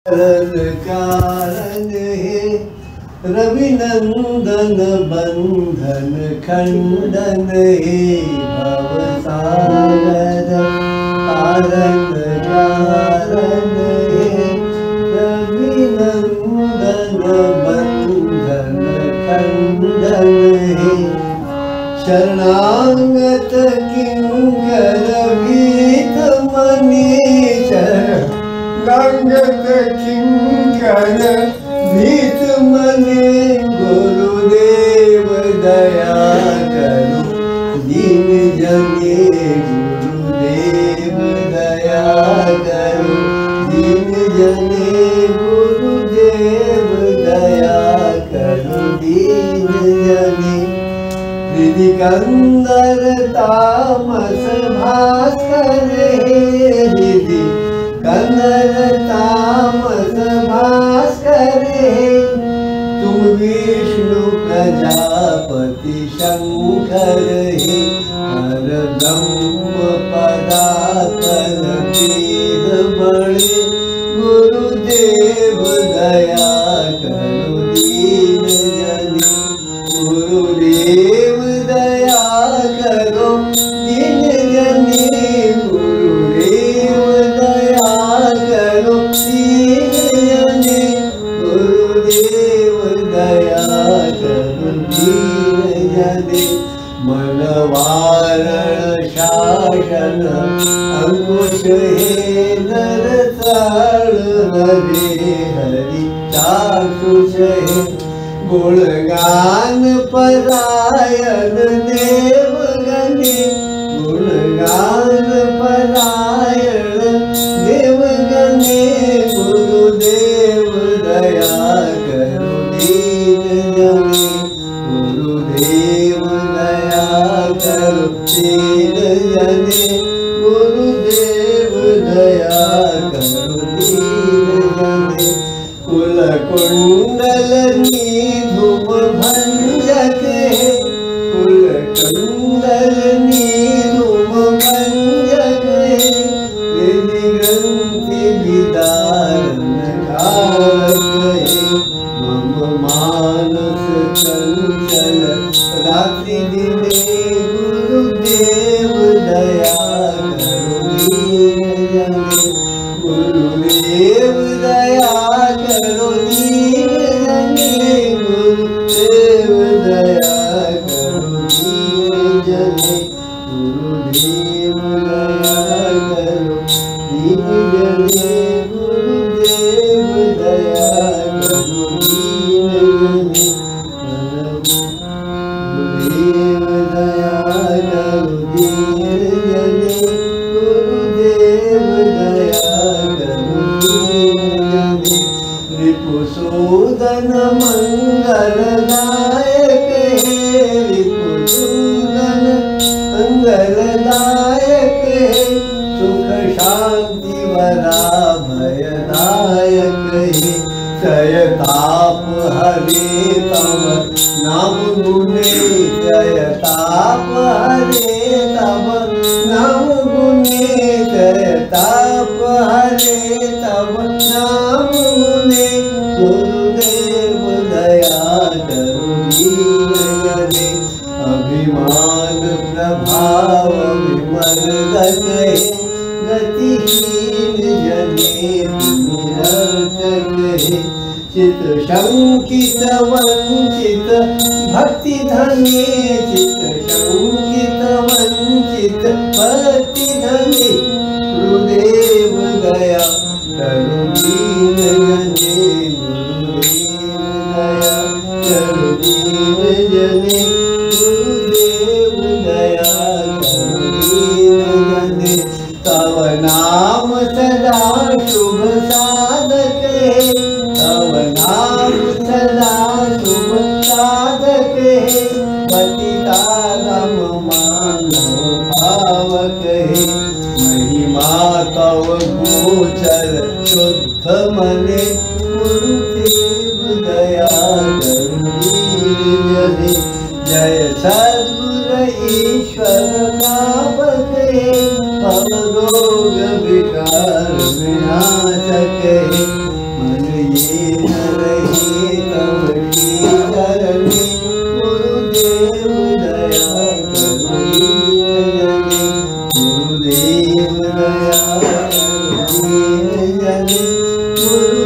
कारण हे रविनंदन बंधन खंडन हे भवसागर तारण कारण हे रविनंदन बंधन खंडन हे शरणागत किंकर भीत मनीषर गंगत किंकर भीत मने गुरुदेव दया करो दीन जने गुरुदेव दया करो दीन जने गुरुदेव दया करो दीन जने हृदि कंदर तामस भास्कर हृदि कंदर तामस भास्कर तुम विष्णु प्रजापति शंकर हे हर ब्रह्म पदाकर वेद बड़े गुरुदेव दया करो दीन जने गुरुदेव दया करो दीन जने गुरुदेव दया करो दीन जने गुरुदेव दया करो दीन जने मनवारण शासन अंकुश हे नरसाण हरे हरि चाक्षुष हे गुणगान परायण देवगणे गुणगान परायण देवगणे गुरुदेव दया करो दीन जने गुरुदेव दया करो दीन जने गुरुदेव दया करो दीन जने कुल कुंडल धूप भंजक कुल कुंडल धूप भंजक हृदि ग्रंथि विदारण कारक मम मानस चंचल रात्रि दिने गुरुदेव दया करो दीन जने गुरुदेव दया करो दीन जने गुरुदेव दया करो दीन जने गुरुदेव दया करो दीन जने गुरुदेव दया करो दीन जने गुरुदेव दया करो दीन जने गुरुदेव दया करो दीन जने रिपुसूदन मंगलदायक हे रिपुसूदन मंगलदायक हे सुख शांति वरा भयदायक हे क्षय ताप हरे तव नाम गुणे क्षय ताप हरे तव नाम गुणे क्षय ताप हरे तव नाम गुणे गुरुदेव दया करो दीन जने अभिमान प्रभाव विमर्दक हे गतिहीन जने निरर्थक हे चित शंकित वंचित भक्ति धने चित शंकित वंचित भक्ति धने गुरुदेव दया करो दीन जने गुरुदेव दया करो दीन जने गुरुदेव दया करो दीन जने तव नाम सदा शुभ साधक हे तव नाम सदा शुभ साधक हे पतिता नम मानव भावक हे महिमा तव गोचर शुद्ध मने गुरुदेव दया करो दीन जने जय सद्गुरु ईश्वर नामक हे रोग विकार विनाशक हे ये न रहे तब की करनी, गुरुदेव दया करो जने, गुरुदेव दया करो जने, गुरु